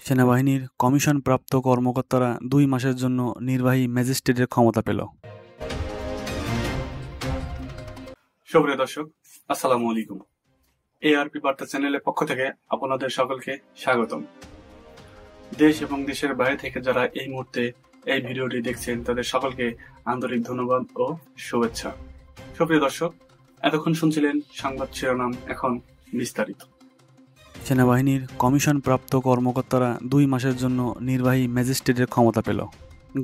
সেনাবাহিনীর কমিশনপ্রাপ্ত কর্মকর্তারা ২ মাসের জন্য নির্বাহী ম্যাজিস্ট্রেটের ক্ষমতা পেল। সুপ্রিয় দর্শক, আসসালামু আলাইকুম। এআরপি বার্তা চ্যানেলের পক্ষ থেকে আপনাদের সকলকে স্বাগতম। দেশ এবং দেশের বাইরে থেকে যারা এই মুহূর্তে এই ভিডিওটি দেখছেন তাদের সকলকে আন্তরিক ধন্যবাদ ও শুভেচ্ছা। সুপ্রিয় দর্শক, এতক্ষণ শুনছিলেন সংবাদ শিরোনাম, এখন বিস্তারিত। সেনাবাহিনীর কমিশনপ্রাপ্ত কর্মকর্তারা ২ মাসের জন্য নির্বাহী ম্যাজিস্ট্রেটের ক্ষমতা পেল।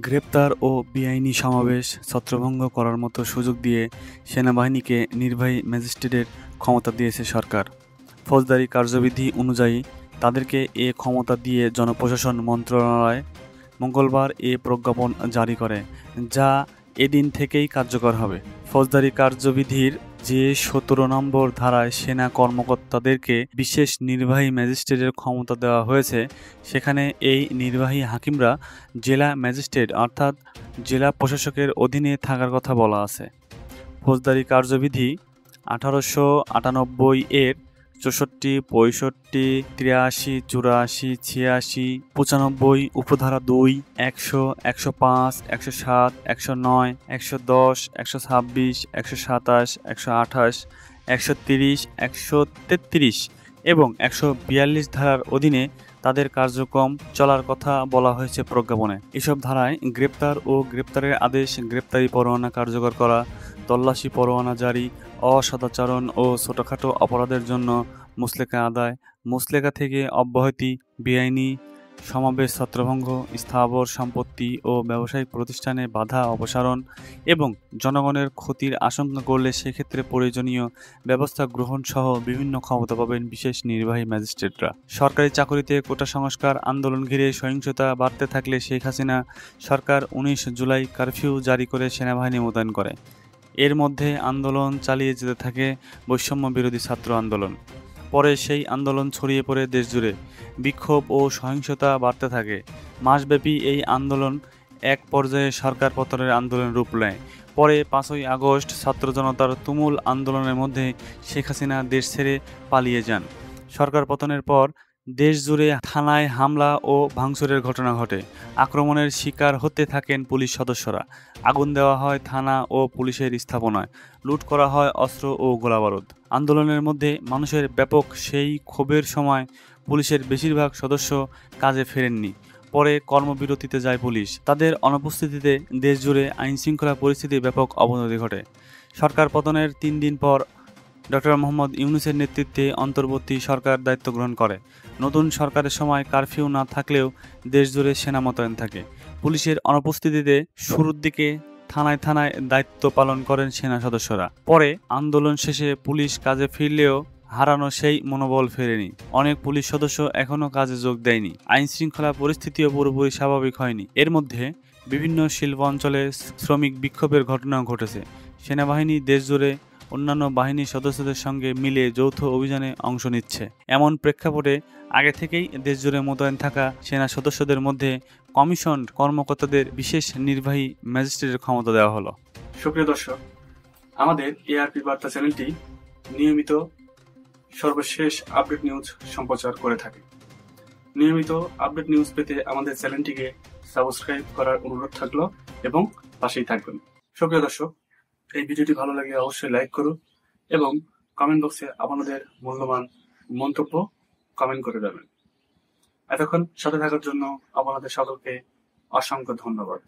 গ্রেপ্তার ও বেআইনি সমাবেশ ছত্রভঙ্গ করার মতো সুযোগ দিয়ে সেনাবাহিনীকে নির্বাহী ম্যাজিস্ট্রেটের ক্ষমতা দিয়েছে সরকার। ফৌজদারি কার্যবিধি অনুযায়ী তাদেরকে এ ক্ষমতা দিয়ে জনপ্রশাসন মন্ত্রণালয় মঙ্গলবার এ প্রজ্ঞাপন জারি করে, যা এদিন থেকেই কার্যকর হবে। ফৌজদারি কার্যবিধির যে ১৭ নম্বর ধারায় সেনা কর্মকর্তাদেরকে বিশেষ নির্বাহী ম্যাজিস্ট্রেটের ক্ষমতা দেওয়া হয়েছে, সেখানে এই নির্বাহী হাকিমরা জেলা ম্যাজিস্ট্রেট অর্থাৎ জেলা প্রশাসকের অধীনে থাকার কথা বলা আছে। ফৌজদারি কার্যবিধি ১৮৯৮ এর ৬৪, ৬৫, ৮৩, ৮৪, ৮৬, ৮৬, ৯৫, উপধারা ২, ১০০, ১০৫, ১০৭, ১০৯, ১১০, ১২৬, ১২৭, ১২৮, ১৩০, ১৩৩ এবং ১৪২ ধারার অধীনে তাদের কার্যক্রম চলার কথা বলা হয়েছে প্রজ্ঞাপনে। এসব ধারায় গ্রেপ্তার ও গ্রেপ্তারের আদেশ, গ্রেপ্তারি পরোয়ানা কার্যকর করা, তল্লাশি পরোয়ানা জারি, অসদাচরণ ও ছোটখাটো অপরাধের জন্য মুচলেকা আদায়, মুচলেকা থেকে অব্যাহতি, বেআইনি সমাবেশ ছত্রভঙ্গ, স্থাবর সম্পত্তি ও ব্যবসায়িক প্রতিষ্ঠানে বাধা অপসারণ এবং জনগণের ক্ষতির আশঙ্কা করলে সেক্ষেত্রে প্রয়োজনীয় ব্যবস্থা গ্রহণ সহ বিভিন্ন ক্ষমতা পাবেন বিশেষ নির্বাহী ম্যাজিস্ট্রেটরা। সরকারি চাকরিতে কোটা সংস্কার আন্দোলন ঘিরে সহিংসতা বাড়তে থাকলে শেখ হাসিনা সরকার ১৯ জুলাই কারফিউ জারি করে সেনাবাহিনী মোতায়েন করে। এর মধ্যে আন্দোলন চালিয়ে যেতে থাকে বৈষম্য বিরোধী ছাত্র আন্দোলন। পরে সেই আন্দোলন ছড়িয়ে পড়ে দেশজুড়ে, বিক্ষোভ ও সহিংসতা বাড়তে থাকে। মাসব্যাপী এই আন্দোলন এক পর্যায়ে সরকার পতনের আন্দোলনের রূপ নেয়। পরে ৫ই আগস্ট ছাত্র জনতার তুমুল আন্দোলনের মধ্যে শেখ হাসিনা দেশ ছেড়ে পালিয়ে যান। সরকার পতনের পর দেশজুড়ে থানায় হামলা ও ভাঙচুরের ঘটনা ঘটে। আক্রমণের শিকার হতে থাকেন পুলিশ সদস্যরা। আগুন দেওয়া হয় থানা ও পুলিশের স্থাপনায়, লুট করা হয় অস্ত্র ও গোলাবারুদ। আন্দোলনের মধ্যে মানুষের ব্যাপক সেই ক্ষোভের সময় পুলিশের বেশিরভাগ সদস্য কাজে ফেরেননি। পরে কর্মবিরতিতে যায় পুলিশ। তাদের অনুপস্থিতিতে দেশজুড়ে আইনশৃঙ্খলা পরিস্থিতির ব্যাপক অবনতি ঘটে। সরকার পতনের ৩ দিন পর ডক্টর মোহাম্মদ ইউনূসের নেতৃত্বে অন্তর্বর্তী সরকার দায়িত্ব গ্রহণ করে। নতুন সরকারের সময় কারফিউ না থাকলেও দেশজুড়ে সেনা মোতায়েন থাকে। পুলিশের অনুপস্থিতিতে শুরুর দিকে থানায় থানায় দায়িত্ব পালন করেন সেনা সদস্যরা। পরে আন্দোলন শেষে পুলিশ কাজে ফিরলেও হারানো সেই মনোবল ফেরেনি। অনেক পুলিশ সদস্য এখনও কাজে যোগ দেয়নি। আইনশৃঙ্খলা পরিস্থিতিও পুরোপুরি স্বাভাবিক হয়নি। এর মধ্যে বিভিন্ন শিল্প অঞ্চলে শ্রমিক বিক্ষোভের ঘটনাও ঘটেছে। সেনাবাহিনী দেশজুড়ে অন্যান্য বাহিনীর সদস্যদের সঙ্গে মিলে যৌথ অভিযানে অংশ নিচ্ছে। এমন প্রেক্ষাপটে আগে থেকেই দেশজুড়ে মোতায়েন থাকা সেনা সদস্যদের মধ্যে কমিশন কর্মকর্তাদের বিশেষ নির্বাহী ম্যাজিস্ট্রেটের ক্ষমতা দেওয়া হলো। সুপ্রিয় দর্শক, আমাদের এআরপি বার্তা চ্যানেলটি নিয়মিত সর্বশেষ আপডেট নিউজ সম্প্রচার করে থাকে। নিয়মিত আপডেট নিউজ পেতে আমাদের চ্যানেলটিকে সাবস্ক্রাইব করার অনুরোধ থাকলো এবং পাশেই থাকবেন। সুপ্রিয় দর্শক, এই ভিডিওটি ভালো লাগলে অবশ্যই লাইক করুন এবং কমেন্ট বক্সে আপনাদের মূল্যবান মন্তব্য কমেন্ট করে দেবেন। এতক্ষণ সাথে থাকার জন্য আপনাদের সকলকে অসংখ্য ধন্যবাদ।